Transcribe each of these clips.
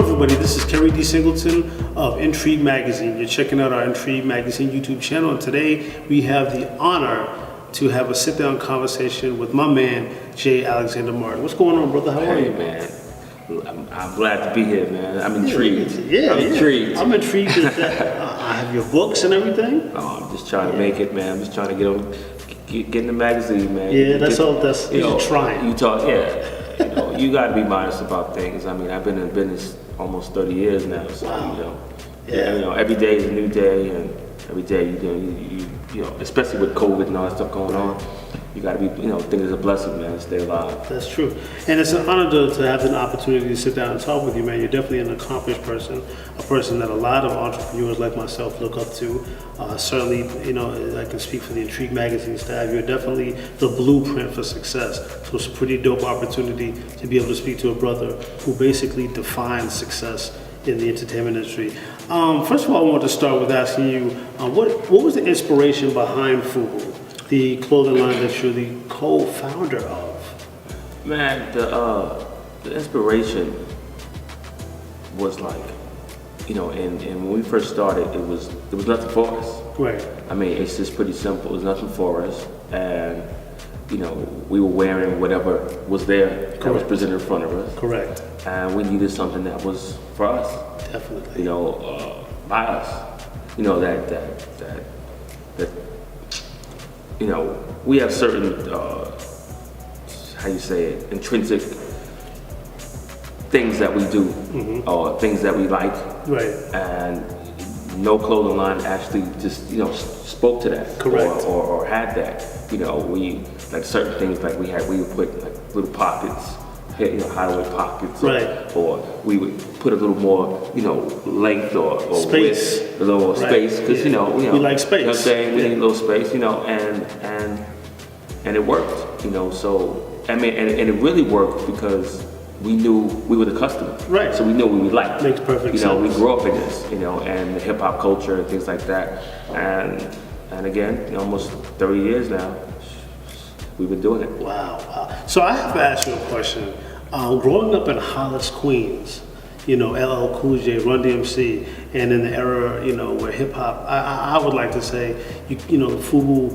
everybody, this is Kerry D. Singleton of Entrigue Magazine. You're checking out our Entrigue Magazine YouTube channel, and today we have the honor to have a sit-down conversation with my man, J. Alexander Martin. What's going on, brother? How are you? Man. I'm glad to be here, man. I'm intrigued. I'm intrigued. I'm intrigued that I have your books and everything. Oh, I'm just trying to make it, man. I'm just trying to get in the magazine, man. Yeah, you're trying. You talk, yeah. You got to be modest about things. I mean, I've been in business almost 30 years now, so wow. Every day is a new day, and every day you know, especially with COVID and all that stuff going on, you got to be, think it's a blessing, man, to stay alive. That's true. And it's an honor to have an opportunity to sit down and talk with you, man. You're definitely an accomplished person, a person that a lot of entrepreneurs like myself look up to. Certainly, I can speak for the Entrigue Magazine staff. You're definitely the blueprint for success. So it's a pretty dope opportunity to be able to speak to a brother who basically defines success in the entertainment industry. First of all, I want to start with asking you, what was the inspiration behind FUBU, the clothing line that you're the co-founder of? Man, the inspiration was like, and when we first started, there was nothing for us. Right. I mean, it's just pretty simple. There's nothing for us, and we were wearing whatever was there that was presented in front of us. Correct. And we needed something that was for us. Definitely. By us. We have certain, intrinsic things that we do, or things that we like. Right. And no clothing line actually just, spoke to that. Correct. Or had that. We, like certain things, like we would put like little pockets, hideaway pockets, right. or we would put a little more, length or space, width, a little more space, because we like space. You know what I'm saying? We need a little space, and it worked, So I mean, and it really worked because we knew we were the customer, right? So we knew what we liked. Makes perfect sense. We grew up in this, and the hip hop culture and things like that, and again, almost 30 years now. We've been doing it. Wow. So I have to ask you a question. Growing up in Hollis, Queens, LL Cool J, Run DMC, and in the era, where hip hop, I would like to say, FUBU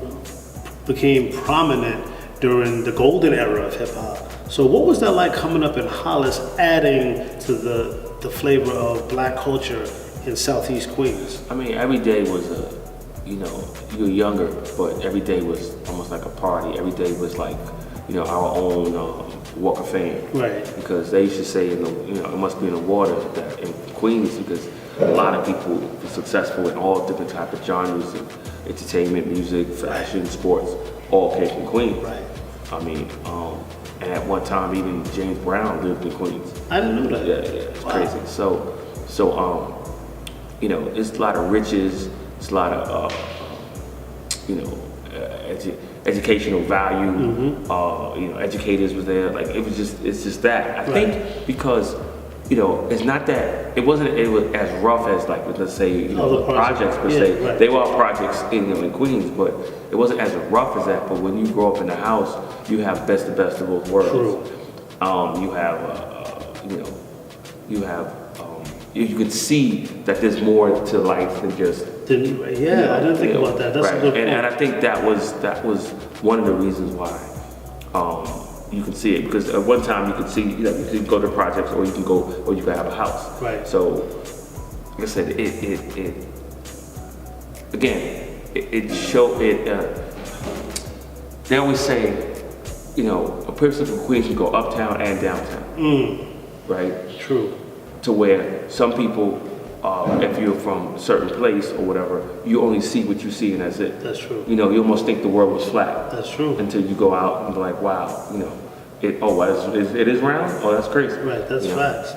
became prominent during the golden era of hip hop. So what was that like coming up in Hollis, adding to the flavor of black culture in Southeast Queens? I mean, every day was you were younger, but every day was almost like a party. Every day was like, our own Walk of Fame. Right. Because they used to say, it must be in the water that in Queens, because a lot of people were successful in all different types of genres of entertainment, music, fashion, sports, all came from Queens. Right. I mean, and at one time, even James Brown lived in Queens. I didn't know that. Yeah, it's crazy. So, it's a lot of riches. It's a lot of, educational value. Educators were there. Like it's just that. I think because, it's not that it was as rough as like let's say other projects per se. Right. They were all projects in Queens, but it wasn't as rough as that. But when you grow up in the house, you have the best of both worlds. True. You can see that there's more to life than just. I didn't think about that. That's a good point. And I think that was one of the reasons why you can see it, because at one time you could see, you can go to projects, or you can have a house. Right. So, like I said, it showed it. They always say, a person from Queens can go uptown and downtown. Right. True. To where some people, if you're from a certain place or whatever, you only see what you see and that's it. That's true. You almost think the world was flat. That's true. Until you go out and be like, wow, it is round? Oh, that's crazy. Right, that's facts.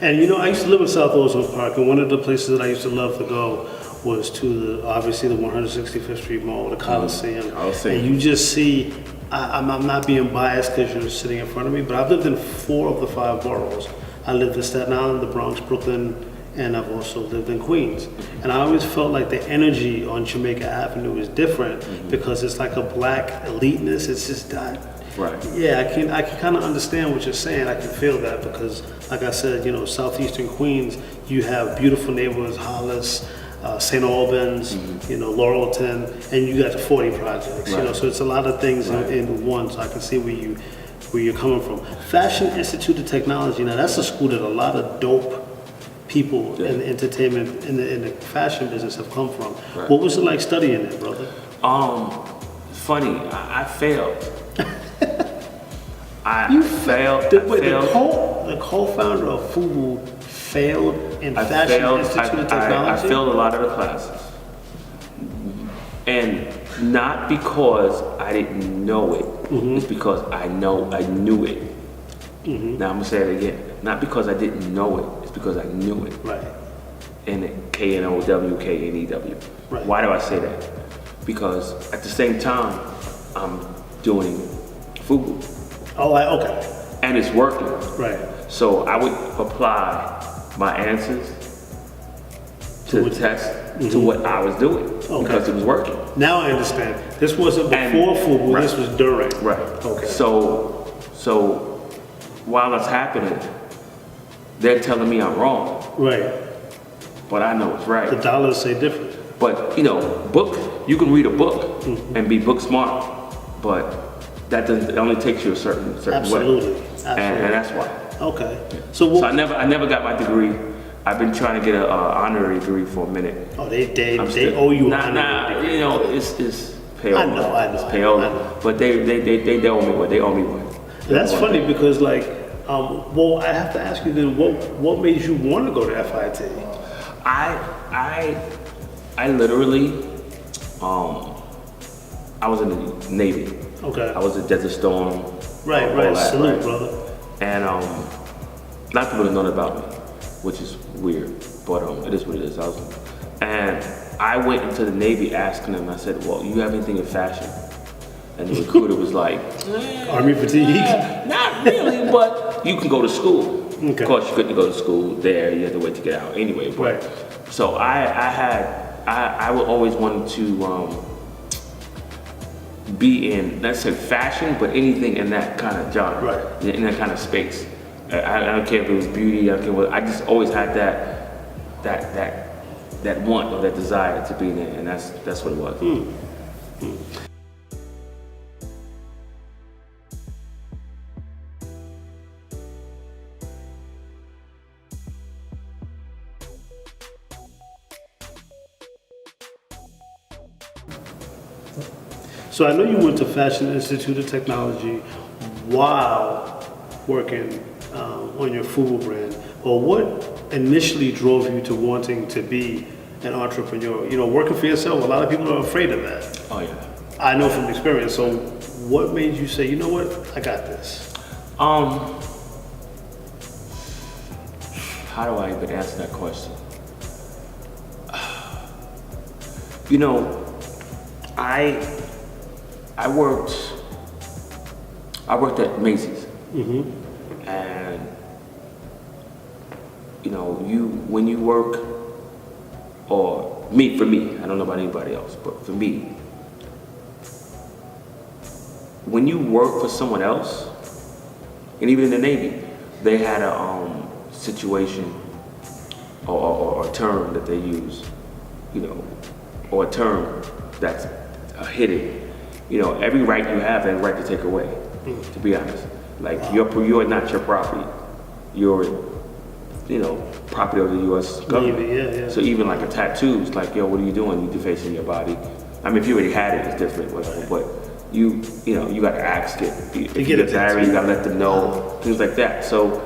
And I used to live in South Ozone Park, and one of the places that I used to love to go was to obviously the 165th Street Mall, the Coliseum. And you just see, I'm not being biased because you're sitting in front of me, but I've lived in 4 of the 5 boroughs. I lived in Staten Island, the Bronx, Brooklyn, and I've also lived in Queens. And I always felt like the energy on Jamaica Avenue is different because it's like a black eliteness. It's just that Right. Yeah, I can kind of understand what you're saying. I can feel that because, like I said, you know, southeastern Queens, you have beautiful neighborhoods, Hollis, St. Albans, you know, Laurelton, and you got the 40 projects. You know, so it's a lot of things in one. So I can see where you're coming from. Fashion Institute of Technology. Now that's a school that a lot of dope people in the entertainment in the fashion business have come from. Right. What was it like studying it, brother? Funny, I failed. You failed. The co-founder of FUBU failed in Fashion Institute of Technology? I failed a lot of the classes. And not because I didn't know it, it's because I knew it. Now I'm gonna say it again. Not because I didn't know it, it's because I knew it. Right. And K-N-O-W, K-N-E-W. Right. Why do I say that? Because at the same time, I'm doing FUBU. Oh, okay. And it's working. Right. So I would apply my answers to the test to what I was doing because it was working. Now I understand. This wasn't before FUBU, this was during. Right. Okay. So while it's happening, they're telling me I'm wrong, Right. but I know it's right. The dollars say different. But you know, you can read a book and be book smart, but that doesn't. It only takes you a certain Absolutely. way. Absolutely. And that's why. Okay. So I never got my degree. I've been trying to get an honorary degree for a minute. Oh, they owe you an Nah, honorary degree. you know, it's payola. I know. It's payola. I know. But they owe me one. They owe me one. That's funny because, like, well, I have to ask you then, what made you want to go to FIT? I literally, I was in the Navy. Okay. I was at Desert Storm. Right. all that, Salute, right? brother. And a lot of people don't know about me, which is weird, but it is what it is. And I went into the Navy asking them. I said, "Well, you have anything in fashion?" And the recruiter was like, Army fatigue? Not really, but you can go to school. Okay. Of course, you couldn't go to school there. You had to wait to get out anyway. But, Right. So I would always wanted to be in, let's say fashion, but anything in that kind of genre, Right. in that kind of space. I don't care if it was beauty. I don't care what. I just always had that want or that desire to be in it, and that's what it was. So I know you went to Fashion Institute of Technology while working on your FUBU brand. Or what initially drove you to wanting to be an entrepreneur? You know, working for yourself, a lot of people are afraid of that. Oh yeah. I know from experience. So what made you say, you know what, I got this? How do I even answer that question? You know, I worked at Macy's, and you know, when you work, or for me, I don't know about anybody else, but for me, when you work for someone else, and even in the Navy, they had a situation or a term that they use, you know, or a term that's hidden. You know, every right you have and right to take away, to be honest. Like, you're not your property. You're, you know, property of the U.S. government. Yeah. So even like a tattoo, it's like, yo, what are you doing? You defacing your body. I mean, if you already had it, it's different, whatever. But you know, you got to ask it. If you get married, you got to let them know, things like that. So,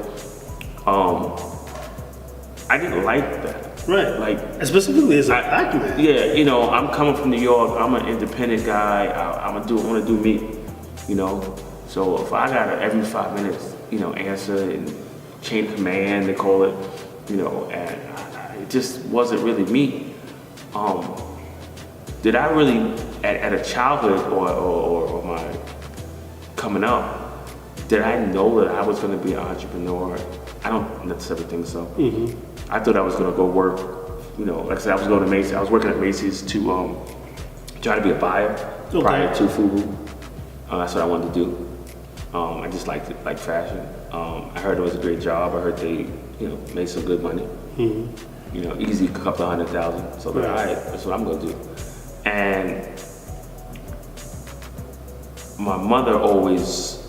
I didn't like that. Right. Like, and specifically as a black man. Yeah, you know, I'm coming from New York. I'm an independent guy. I want to do me, you know. So if I got to every 5 minutes, you know, answer and chain of command, they call it, you know, and it just wasn't really me. Did I really, at a childhood or my coming up, did I know that I was going to be an entrepreneur? I don't necessarily think so. I thought I was going to go work, you know, like I said, I was going to Macy's. I was working at Macy's to try to be a buyer prior to FUBU. That's what I wanted to do. I just liked it, like fashion. I heard it was a great job. I heard they, made some good money. Easy, a couple of $100,000. So I'm like, all right, that's what I'm gonna do. And my mother always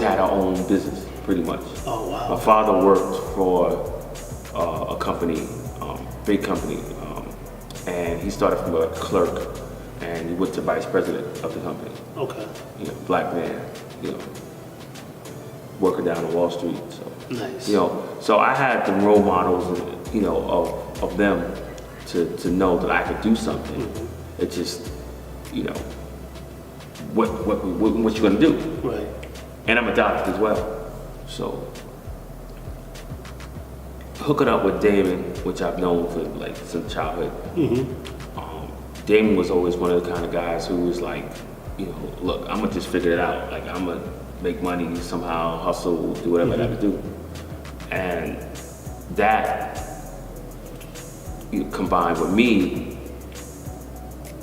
had her own business, pretty much. Oh, wow. My father worked for a company, big company, and he started from a clerk, and he went to vice president of the company. Okay. Black man, working down on Wall Street. So, Nice. so I had the role models, of them to know that I could do something. Mm-hmm. It's just, what you gonna do? Right. And I'm adopted as well. So hooking up with Damon, which I've known for like since childhood. Damon was always one of the kind of guys who was like, look, I'm gonna just figure it out. Like I'm gonna make money somehow, hustle, do whatever I gotta do. And that combined with me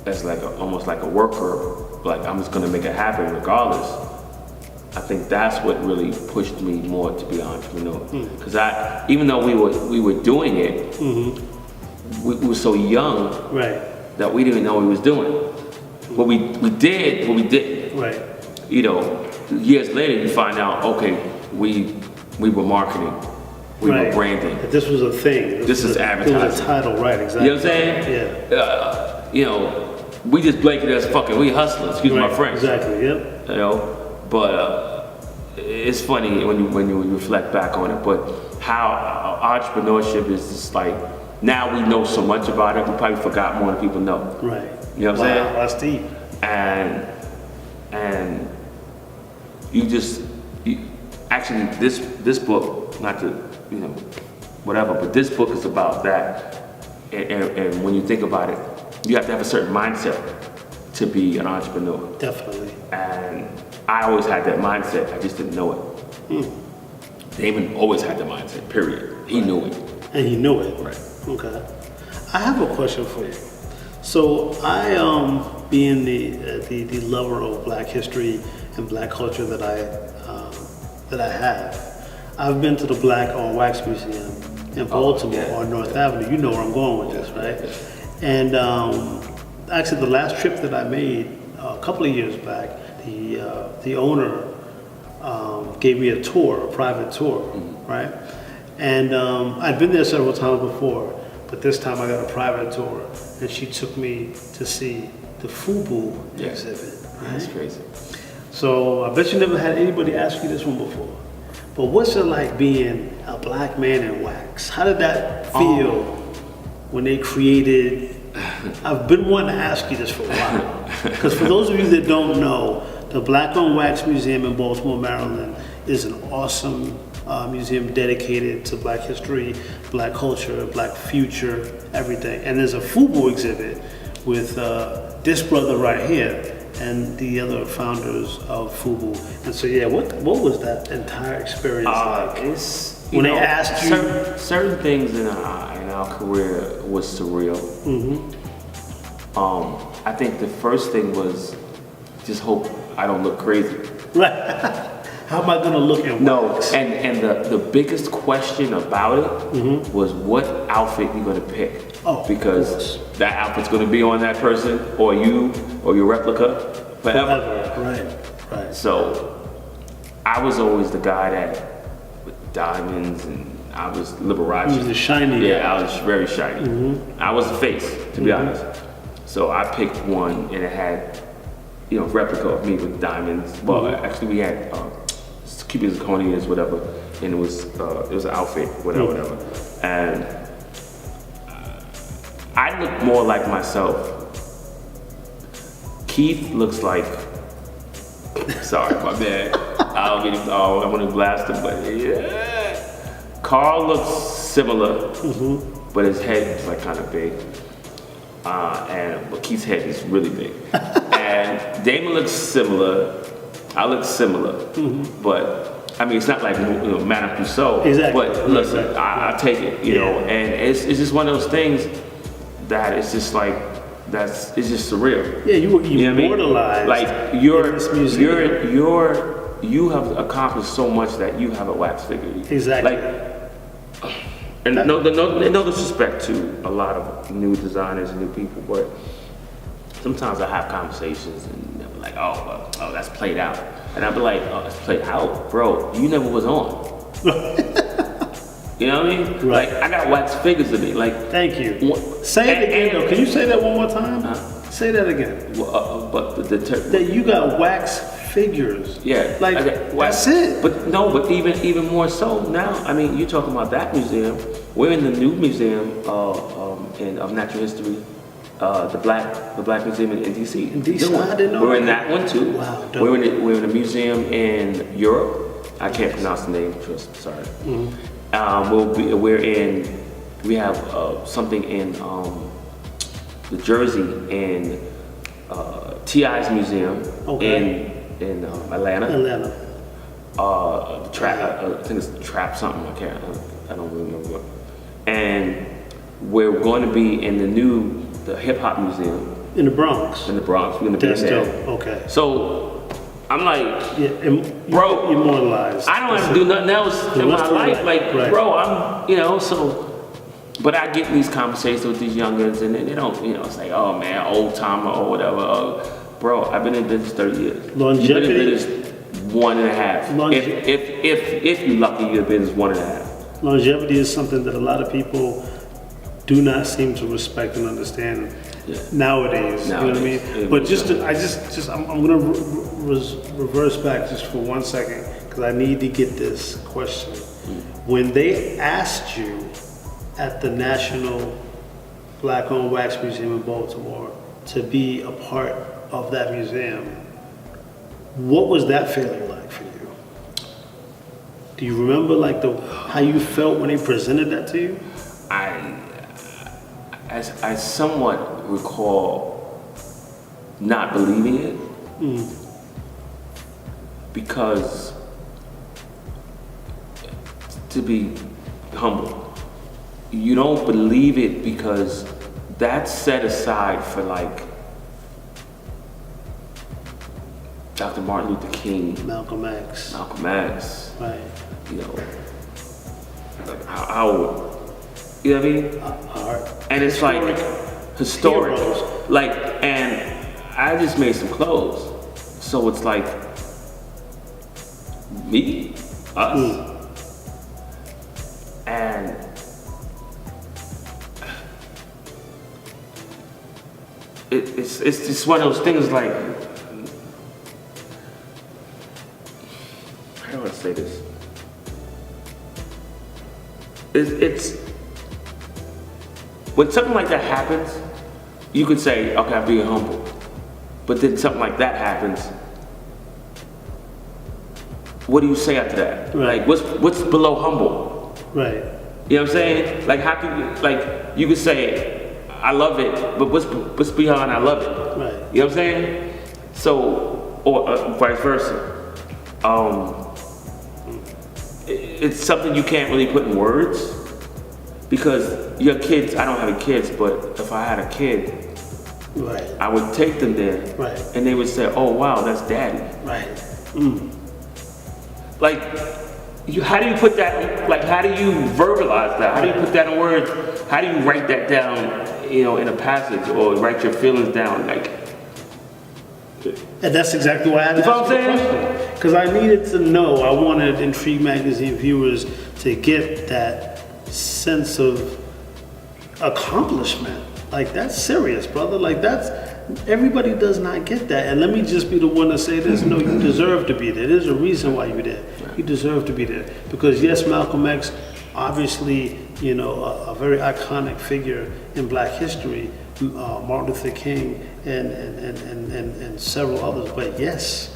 as like almost like a worker, like I'm just gonna make it happen regardless. I think that's what really pushed me more to be an entrepreneur. Because even though we were doing it, we were so young that we didn't know what we was doing. But we did what we did. Right. Years later you find out, okay, we were marketing, we were branding. But this was a thing. This is advertising. It was a title, right? Exactly. You know what I'm saying? Yeah. We just blanket as fucking, we hustlers, excuse my French. Exactly, yep. But it's funny when you reflect back on it, but how entrepreneurship is just like, now we know so much about it, we probably forgot more than people know. Right. You know what I'm saying? That's deep. And actually this book, not to, whatever, but this book is about that. And when you think about it, you have to have a certain mindset to be an entrepreneur. Definitely. And I always had that mindset, I just didn't know it. Damon always had the mindset, period. He knew it. And he knew it. Right. Okay. I have a question for you. So I, being the lover of Black history and Black culture that I have, I've been to the Black on Wax Museum in Baltimore on North Avenue. You know where I'm going with this, right? And actually, the last trip that I made a couple of years back, the owner gave me a tour, a private tour, right? And I'd been there several times before, but this time I got a private tour, and she took me to see the FUBU exhibit. Right? That's crazy. So I bet you never had anybody ask you this one before. But what's it like being a Black man in wax? How did that feel when they created? I've been wanting to ask you this for a while. Because for those of you that don't know, the Black on Wax Museum in Baltimore, Maryland is an awesome museum dedicated to Black history, Black culture, Black future, everything. And there's a FUBU exhibit with this brother right here and the other founders of FUBU. And so, what was that entire experience like? When they asked you? Certain things in our career was surreal. I think the first thing was just hope I don't look crazy. Right. How am I gonna look at wax? And the biggest question about it was what outfit you're gonna pick. Oh, because that outfit's gonna be on that person or you or your replica forever. Right. So I was always the guy that with diamonds, and I was Liberace. You was the shiny guy. I was very shiny. I was the face, to be honest. So I picked one, and it had, replica of me with diamonds. Well, actually, we had Cuban zirconias, whatever, and it was an outfit, whatever. And I look more like myself. Keith looks like. Sorry, my bad. I want to blast him, but yeah. Carl looks similar, but his head is like kind of big. But Keith's head is really big. And Damon looks similar. I look similar, but I mean it's not like Madame Tussauds. Exactly. But listen, I take it, and it's just one of those things that it's just like it's just surreal. Yeah, you were You know what I mean? immortalized. Like in this museum. you have accomplished so much that you have a wax figure. Exactly. Like, and no disrespect to a lot of new designers and new people, but sometimes I have conversations and they're like, oh, that's played out. And I'll be like, oh, it's played out? Bro, you never was on. You know what I mean? Right. Like, I got wax figures of me. Like, Thank you. Say it again, though. Can you say that one more time? Say that again. but That you got wax figures. yeah, Like, I got wax. that's it. But even more so now. I mean, you're talking about that museum. We're in the new museum of natural history, the Black Museum in DC. In DC, I didn't know We're in that. that one too. Wow, dope. We're in a museum in Europe. I can't pronounce the name. Sorry. We have something in New Jersey in T.I.'s museum in Atlanta. I think it's Trap something. I don't remember. And we're going to be in the hip hop museum In the Bronx. in the Bronx. We're going to be That's in there. dope. Okay. So I'm like, Yeah, Bro, immortalized. I don't have to do nothing else in rest my of life. your Like, life, right. bro, I'm, so. But I get in these conversations with these youngins, and they don't, it's like, oh man, old timer or whatever. Bro, I've been in business 30 years. Longevity. You've been in business 1.5. If you're lucky, you're in business 1.5. Longevity is something that a lot of people do not seem to respect and understand nowadays. You know what I mean? But I'm gonna reverse back just for 1 second because I need to get this question. When they asked you at the National Black-Owned Wax Museum in Baltimore to be a part of that museum, what was that feeling like for you? Do you remember like how you felt when they presented that to you? I somewhat recall not believing it because, to be humble, you don't believe it because that's set aside for like Dr. Martin Luther King, Malcolm X. Right. Like how you know what I mean? And it's like historic. Heroes. Like, and I just made some clothes. So it's like me, us. And it's just one of those things like, how do I say this? It's when something like that happens, you could say, okay, I'm being humble. But then something like that happens, what do you say after that? Right. Like, what's below humble? Right. You know what I'm saying? Like, how can you, like, you could say, I love it, but what's beyond I love it? Right. You know what I'm saying? So, or vice versa. It's something you can't really put in words because your kids, I don't have any kids, but if I had a kid, Right. I would take them there Right. and they would say, oh wow, that's daddy. Right. Like, how do you put that, like, how do you verbalize that? How do you put that in words? How do you write that down, in a passage or write your feelings down? Like, And that's exactly why I had to You know ask what you I'm the question. Because I needed to know, I wanted Entrigue Magazine viewers to get that sense of accomplishment. Like, that's serious, brother. Like, everybody does not get that. And let me just be the one to say this. No, you deserve to be there. There's a reason why you're there. You deserve to be there. Because yes, Malcolm X, obviously, a very iconic figure in Black history, Martin Luther King and several others. But yes,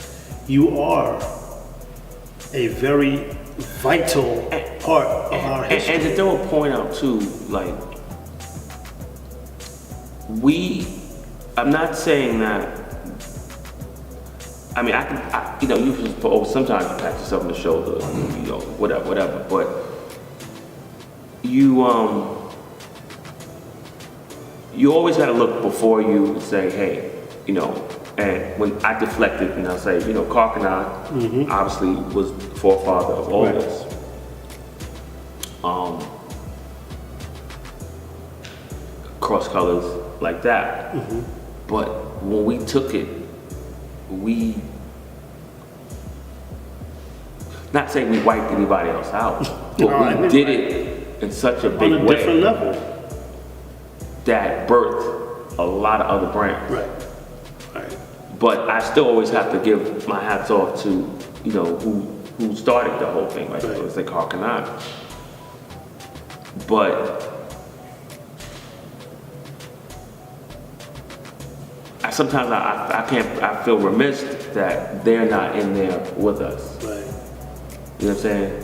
you are a very vital part of our history. And to throw a point out too, like, I'm not saying that, I mean, you sometimes you pat yourself on the shoulder, whatever, but you always got to look before you say, hey, you know, and when I deflected and I say, you know, Karkanon obviously was the forefather of all this. Cross colors like that. But when we took it, we, not saying we wiped anybody else out, but we did it in such a big way. On a different level. That birthed a lot of other brands. Right. But I still always have to give my hats off to, you know, who started the whole thing, like it's like Karkanon. But sometimes I feel remiss that they're not in there with us. Right. You know what I'm saying?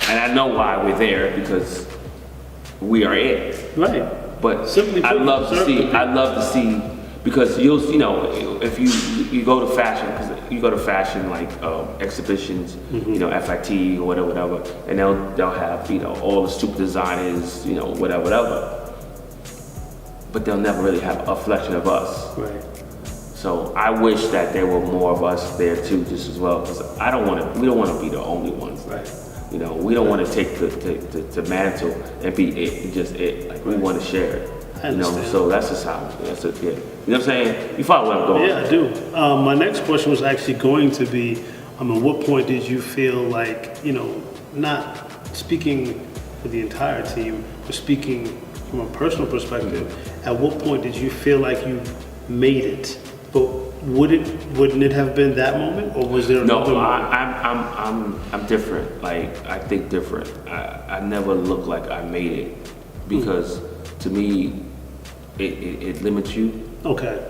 And I know why we're there, because we are it. Right. But Simply put, I'd love to see, because you know, if you go to fashion, because you go to fashion like exhibitions, you know, FIT or whatever, and they'll have, you know, all the super designers, you know, whatever. But they'll never really have a reflection of us. Right. So I wish that there were more of us there too, just as well, because we don't want to be the only ones. Right. You know, we don't want to take the mantle and be it, and just it. Like, we want to share it. You know, so that's just how, that's it, yeah. You know what I'm saying? You follow where I'm going? Yeah, I do. My next question was actually going to be, at what point did you feel like, you know, not speaking for the entire team, but speaking from a personal perspective, at what point did you feel like you made it? But wouldn't it have been that moment, or was there another moment? I'm different. Like, I think different. I never look like I made it, because to me, it limits you. Okay.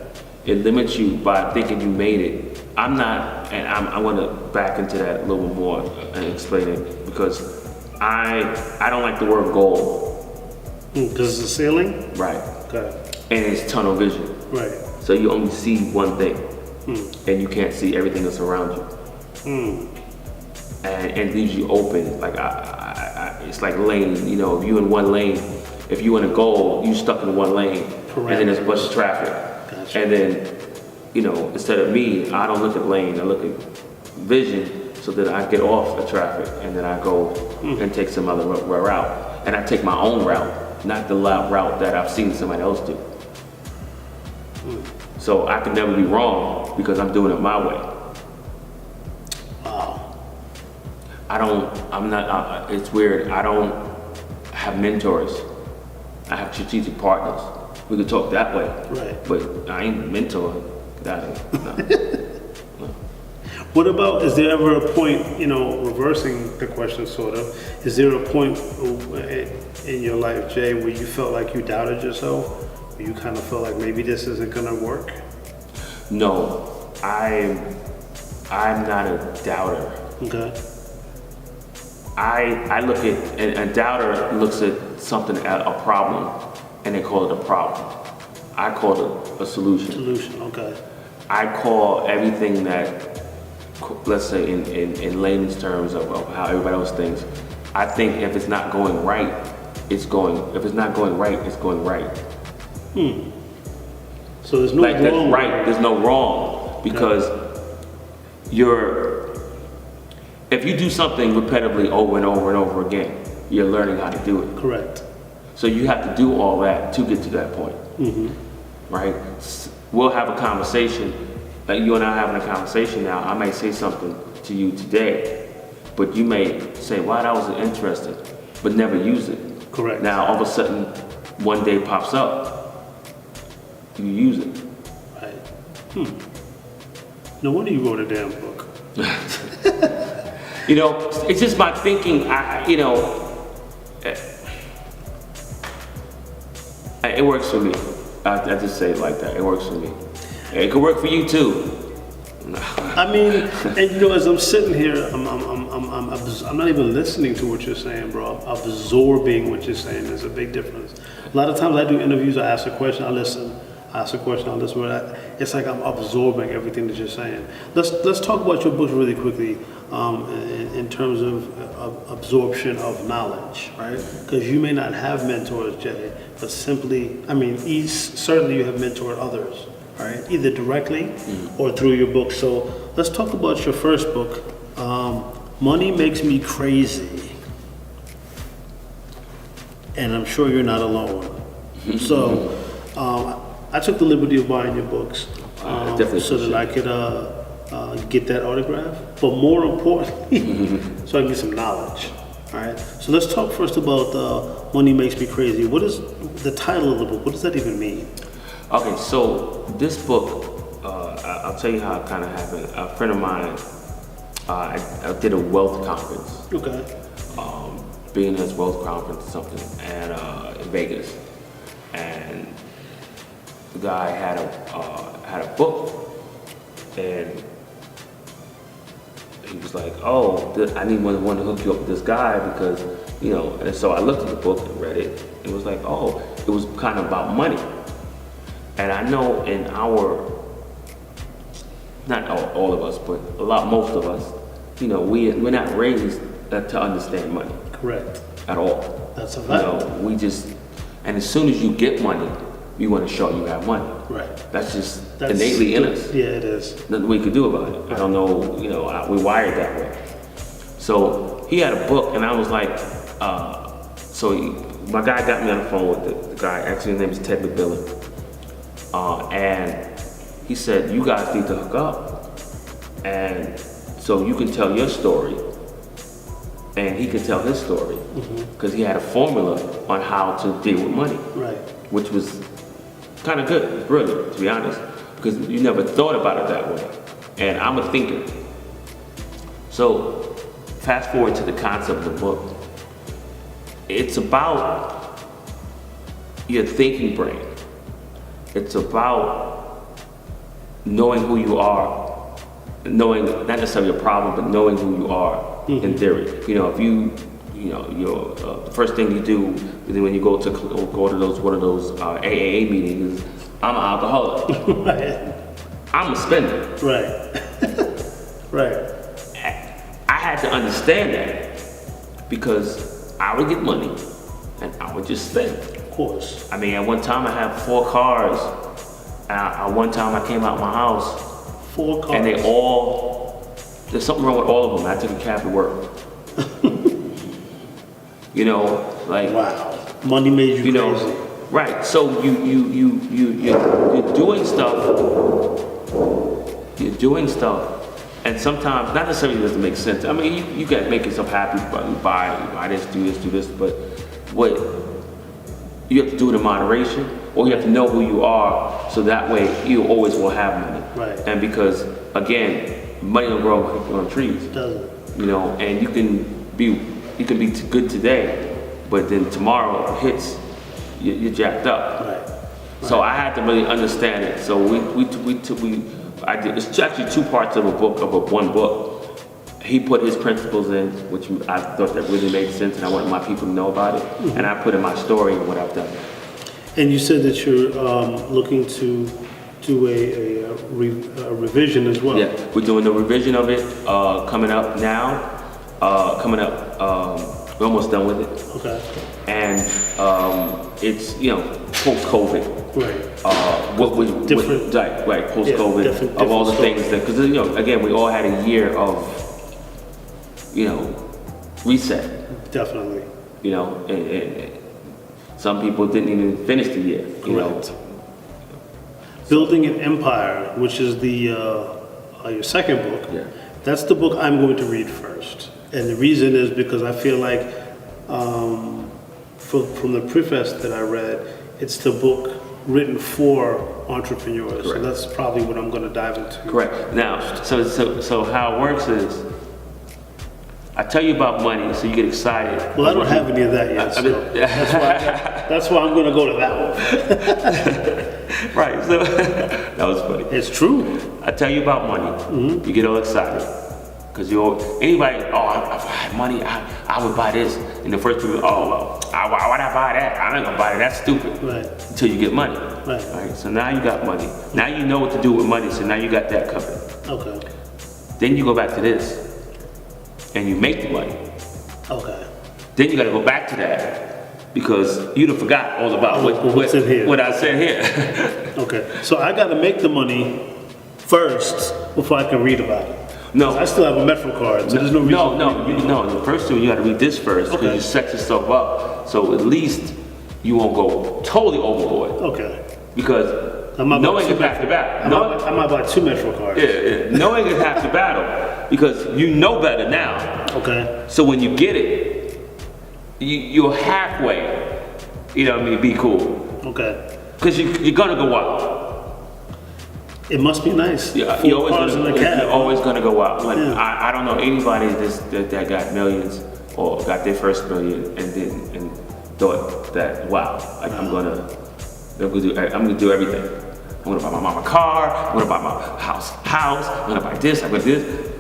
It limits you by thinking you made it. I'm not, and I want to back into that a little bit more and explain it, because I don't like the word goal. Because it's a ceiling? Right. Okay. And it's tunnel vision. Right. So you only see one thing, and you can't see everything that's around you. And it leaves you open. Like it's like lane. You know, if you in one lane, if you in a goal, you stuck in one lane, and then there's a bunch of traffic. Gotcha. And then, you know, instead of me, I don't look at lane. I look at vision, so that I get off the traffic, and then I go and take some other route. And I take my own route, not the route that I've seen somebody else do. So I can never be wrong, because I'm doing it my way. Wow. It's weird. I don't have mentors. I have strategic partners. We could talk that way. Right. But I ain't a mentor. Get out of here. No. What about, is there ever a point, you know, reversing the question sort of, is there a point in your life, Jay, where you felt like you doubted yourself? You kind of feel like maybe this isn't gonna work? No, I'm not a doubter. Okay. I look at, and a doubter looks at something, a problem, and they call it a problem. I call it a solution. Solution, okay. I call everything that, let's say in layman's terms of how everybody else thinks, I think if it's not going right, if it's not going right, it's going right. So there's no like wrong. That's right, there's no wrong, because if you do something repetitively over and over and over again, you're learning how to do it. Correct. So you have to do all that to get to that point, right? We'll have a conversation, like you and I are having a conversation now. I may say something to you today, but you may say, wow, that was interesting, but never use it. Correct. Now, all of a sudden, one day pops up, you use it. Right. No wonder you wrote a damn book. You know, it's just my thinking. It works for me. I just say it like that. It works for me. It could work for you too. I mean, and you know, as I'm sitting here, I'm not even listening to what you're saying, bro. I'm absorbing what you're saying. There's a big difference. A lot of times I do interviews, I ask a question, I listen. I ask a question, I listen. But it's like I'm absorbing everything that you're saying. Let's talk about your books really quickly, in terms of absorption of knowledge, right? Because you may not have mentors, Jay, but simply, I mean, certainly you have mentored others. Right, either directly or through your book. So let's talk about your first book, Money Makes Me Crazy. And I'm sure you're not alone. So I took the liberty of buying your books so that I could get that autograph. But more importantly, so I can get some knowledge. All right. So let's talk first about Money Makes Me Crazy. What is the title of the book? What does that even mean? Okay, so this book, I'll tell you how it kind of happened. A friend of mine, I did a wealth conference. Okay. Billionaires Wealth Conference or something, and in Vegas, and the guy had a book, and he was like, "Oh, I need one to hook you up with this guy because, you know." And so I looked at the book and read it. It was like, oh, it was kind of about money. And I know in not all of us, but most of us, you know, we're not raised to understand money. Correct. At all. That's a fact. You know, and as soon as you get money, you want to show you have money. Right. That's innately in us. Yeah, it is. Nothing we could do about it. I don't know, you know, we wired that way. So he had a book, and I was like, my guy got me on the phone with the guy, actually his name is Ted McMillan. And he said, you guys need to hook up. And so you can tell your story and he can tell his story. Because he had a formula on how to deal with money. Right. Which was kind of good, brilliant, to be honest. Because you never thought about it that way. And I'm a thinker. So fast forward to the concept of the book. It's about your thinking brain. It's about knowing who you are, knowing not necessarily your problem, but knowing who you are in theory. You know, if the first thing you do when you go to one of those AAA meetings is, I'm an alcoholic. Right. I'm a spender. Right. Right. I had to understand that because I would get money and I would just spend. Course. I mean, at one time I had 4 cars. At one time I came out my house. 4 cars. And there's something wrong with all of them. I took a cab to work. You know, like. Wow. Money made you crazy. Right. So you're doing stuff. You're doing stuff. And sometimes, not necessarily doesn't make sense. I mean, you can make yourself happy, buy this, do this, but what you have to do it in moderation, or you have to know who you are, so that way you always will have money. Right. And because, again, money don't grow on trees. It doesn't. You know, and you can be good today, but then tomorrow hits, you're jacked up. Right. So I had to really understand it. So I did. It's actually 2 parts of one book. He put his principles in, which I thought that really made sense, and I wanted my people to know about it. And I put in my story and what I've done. And you said that you're looking to do a revision as well. Yeah, we're doing the revision of it coming up now. We're almost done with it. Okay. And it's post-COVID. Right. Post-COVID of all the things that, because again, we all had a year of reset. Definitely. And some people didn't even finish the year. Correct. Building an Empire, which is your second book. Yeah. That's the book I'm going to read first, and the reason is because I feel like from the preface that I read, it's the book written for entrepreneurs. So Correct. that's probably what I'm going to dive into. Correct. Now, so how it works is, I tell you about money, so you get excited. Well, I don't have any of that yet, so that's why I'm going to go to that one. Right, so that was funny. It's true. I tell you about money, you get all excited. Because anybody, if I had money, I would buy this. And the first people, why'd I buy that? I ain't gonna buy that, that's stupid. Right. Until you get money. Right. So now you got money. Now you know what to do with money, so now you got that covered. Okay. Then you go back to this, and you make the money. Okay. Then you gotta go back to that, because you done forgot all about What's in here. what I said here. Okay. So I got to make the money first before I can read about it. No. I still have a Metro card, so there's no reason. No. The first two, you got to read this first, because you set yourself up, so at least you won't go totally overboard. Okay. Because I might knowing buy two is half the battle. I might buy 2 Metro cards. Yeah, knowing is half the battle, because you know better now. Okay. So when you get it, you're halfway. You know what I mean? Be cool. Okay. Because you're gonna go wild. It must be nice. Yeah, 4 cars in the cab. you're always gonna go out. Like Yeah. I don't know anybody that got millions or got their first million and thought that I'm gonna do everything. I'm gonna buy my mama a car. I'm gonna buy my house. I'm gonna buy this. I'm gonna do this.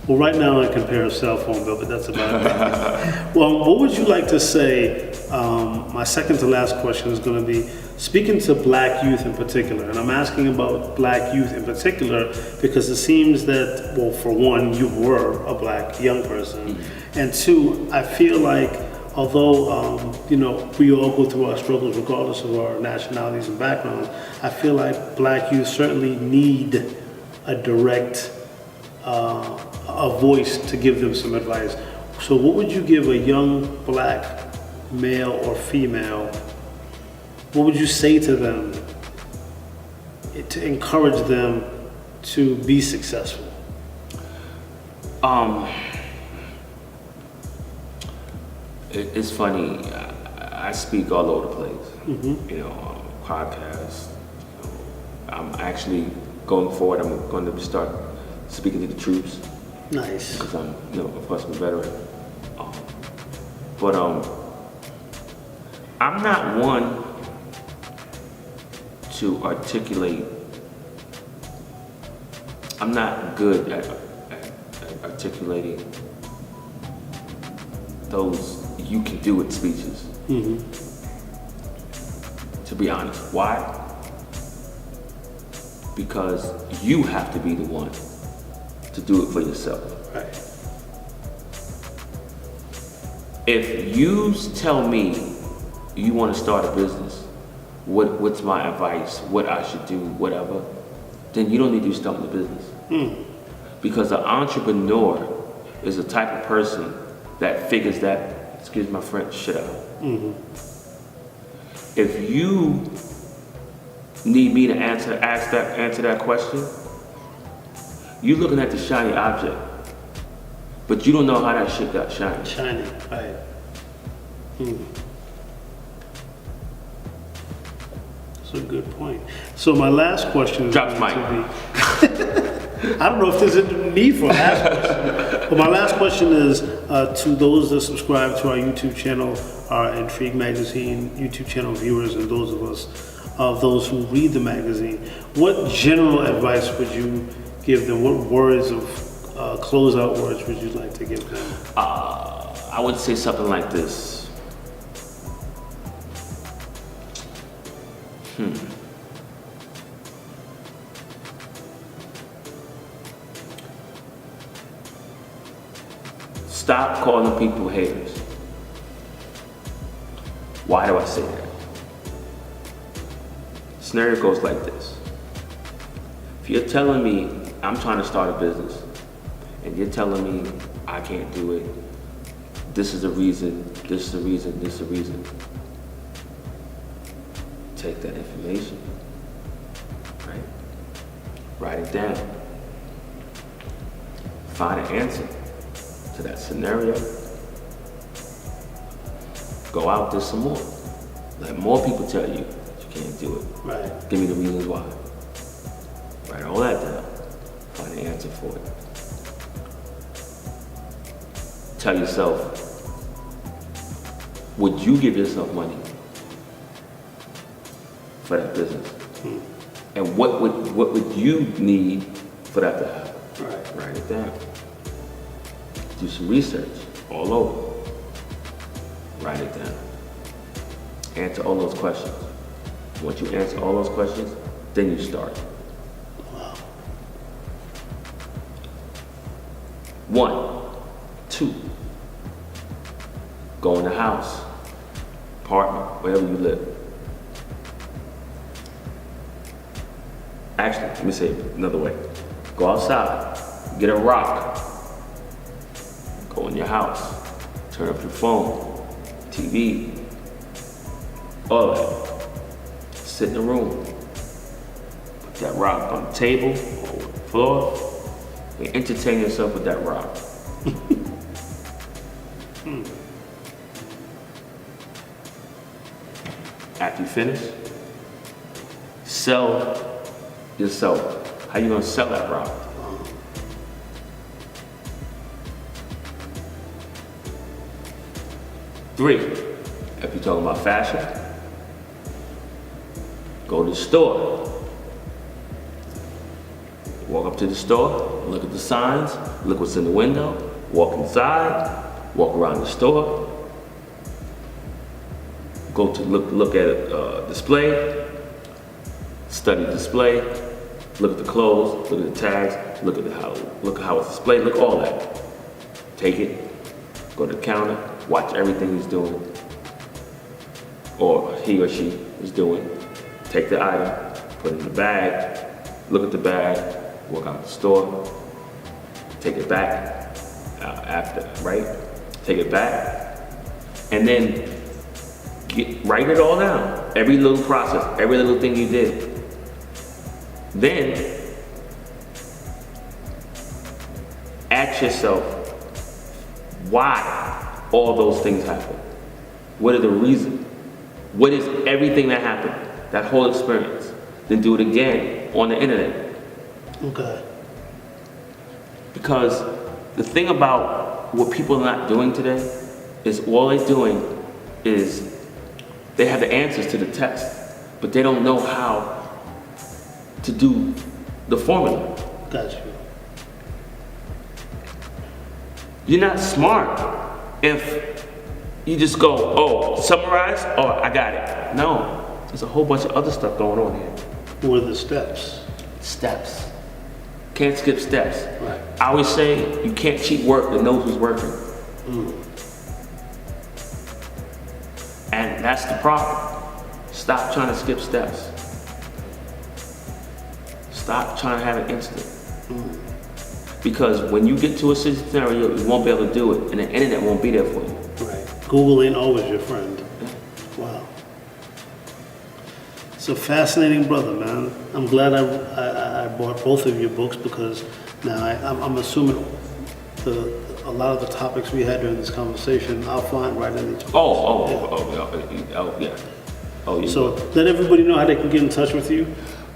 Well, right now I compare a cell phone bill, but that's about it. Well, what would you like to say? My second to last question is going to be speaking to black youth in particular, and I'm asking about black youth in particular because it seems that, well, for one, you were a black young person, and two, I feel like although we all go through our struggles regardless of our nationalities and backgrounds, I feel like black youth certainly need a direct a voice to give them some advice. So what would you give a young black male or female? What would you say to them to encourage them to be successful? It's funny. I speak all over the place. Podcasts. I'm actually going forward. I'm going to start speaking to the troops. Nice. Because I'm, of course, I'm a veteran. But I'm not one to articulate. I'm not good at articulating those you can do it speeches. To be honest. Why? Because you have to be the one to do it for yourself. Right. If you tell me you want to start a business, what's my advice, what I should do, whatever, then you don't need to start a business. Because an entrepreneur is the type of person that figures that, excuse my French, shit out. If you need me to answer that question, you're looking at the shiny object, but you don't know how that shit got shiny. Shiny, right. That's a good point. So my last question is Drops going to be, I don't know if there's a need for a last question, but my last question is to those that subscribe to our YouTube channel, our Entrigue Magazine YouTube channel viewers, and those who read the magazine. What general advice would you give them? What words of closeout words would you like to give them? I would say something like this. Stop calling people haters. Why do I say that? Scenario goes like this. If you're telling me I'm trying to start a business and you're telling me I can't do it, this is the reason, this is the reason, this is the reason. Take that information, right? Write it down. Find an answer to that scenario. Go out there some more. Let more people tell you you can't do it. Right. Give me the reasons why. Write all that down. Find an answer for it. Tell yourself, would you give yourself money for that business? And what would you need for that to happen? Right. Write it down. Do some research all over. Write it down. Answer all those questions. Once you answer all those questions, then you start. Wow. 1, 2, go in the house, apartment, wherever you live. Actually, let me say it another way. Go outside, get a rock, go in your house, turn up your phone, TV, all that. Sit in the room, put that rock on the table or the floor, and entertain yourself with that rock. After you finish, sell yourself. How you gonna sell that rock? Three, if you're talking about fashion, go to the store. Walk up to the store, look at the signs, look what's in the window, walk inside, walk around the store, go to look at a display, study the display, look at the clothes, look at the tags, look at how it's displayed, look at all that. Take it, go to the counter, watch everything he's doing, or he or she is doing. Take the item, put it in the bag, look at the bag, walk out the store, take it back after, right? Take it back, and then write it all down. Every little process, every little thing you did. Then ask yourself why all those things happen. What are the reasons? What is everything that happened? That whole experience. Then do it again on the internet. Okay. Because the thing about what people are not doing today is all they're doing is they have the answers to the test, but they don't know how to do the formula. Got you. You're not smart if you just go, oh, summarize, oh, I got it. No, there's a whole bunch of other stuff going on here. What are the steps? Steps. Can't skip steps. Right. I always say you can't cheat work that knows who's working. And that's the problem. Stop trying to skip steps. Stop trying to have it instant. Because when you get to a scenario, you won't be able to do it, and the internet won't be there for you. Right. Google ain't always your friend. Wow. It's a fascinating brother, man. I'm glad I bought both of your books because now I'm assuming a lot of the topics we had during this conversation I'll find right in each book. Oh, yeah. Oh, yeah. So let everybody know how they can get in touch with you.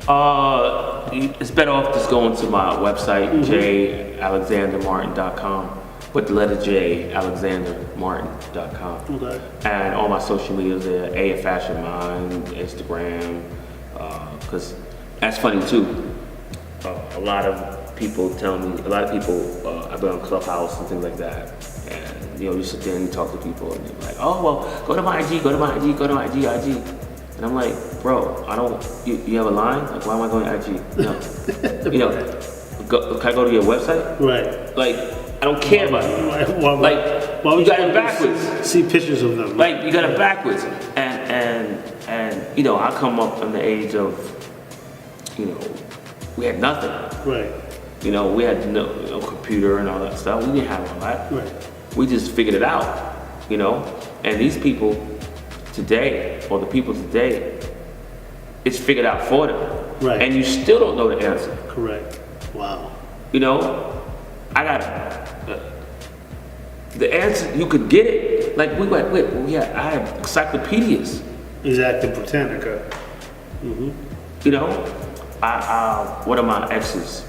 It's better off just going to my website,jalexandermartin.com. Put the letter J, alexandermartin.com. Okay. And all my social medias there, A Fashion Mind, Instagram. Because that's funny too. A lot of people, I've been on Clubhouse and things like that. And you sit there and you talk to people and they're like, oh, well, go to my IG, go to my IG. And I'm like, bro, you have a line? Like, why am I going to IG? No. Can I go to your website? Right. Like, I don't care about it. Like, why would you got want it to backwards. See pictures of them. Like, you got it backwards. And you know, I come up in the age of, you know, we had nothing. Right. You know, we had no computer and all that stuff. We didn't have all that. Right. We just figured it out, you know? And these people today, or the people today, it's figured out for them. Right. And you still don't know the answer. Correct. Wow. You know, I got the answer. You could get it. Like I have encyclopedias. Exactly, Britannica. Mm-hmm. You know, one of my exes,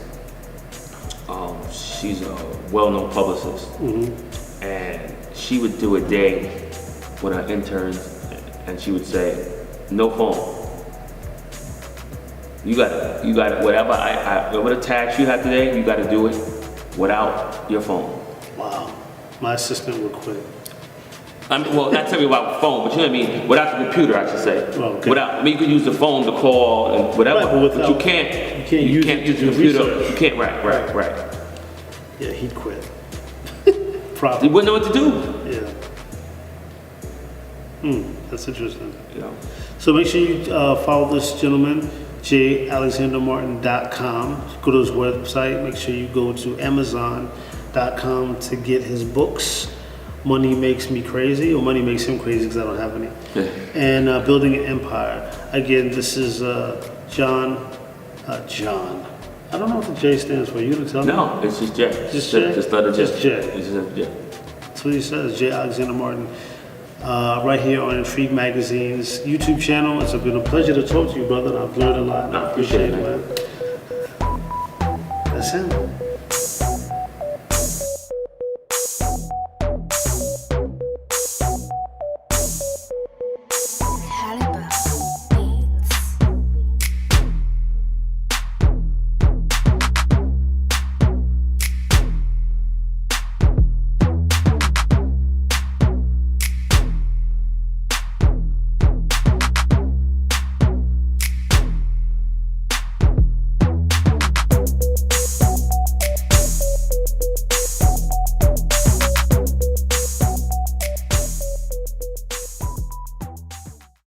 she's a well-known publicist, and she would do a day with her interns, and she would say, "No phone. You got whatever task you have today, you got to do it without your phone." Wow. My assistant would quit. I mean, well, not tell me about the phone, but you know what I mean? Without the computer, I should say. Okay. Without, I mean, you can use the phone to call and whatever, Right, but you can't use the computer. research. You can't, right. Yeah, he'd quit. You Probably. wouldn't know what to do. Yeah. That's interesting. You know? So make sure you follow this gentleman,jalexandermartin.com. Go to his website. Make sure you go to amazon.com to get his books. Money Makes Me Crazy, or Money Makes Him Crazy because I don't have any. And Building an Empire. Again, this is John. I don't know what the J stands for. You gonna tell me? No, it's just J. Just J? Just letter J. Just J. It's just J. That's what he says, J. Alexander Martin. Right here on Entrigue Magazine's YouTube channel. It's been a pleasure to talk to you, brother. I've learned a lot. I appreciate it, man. That's him.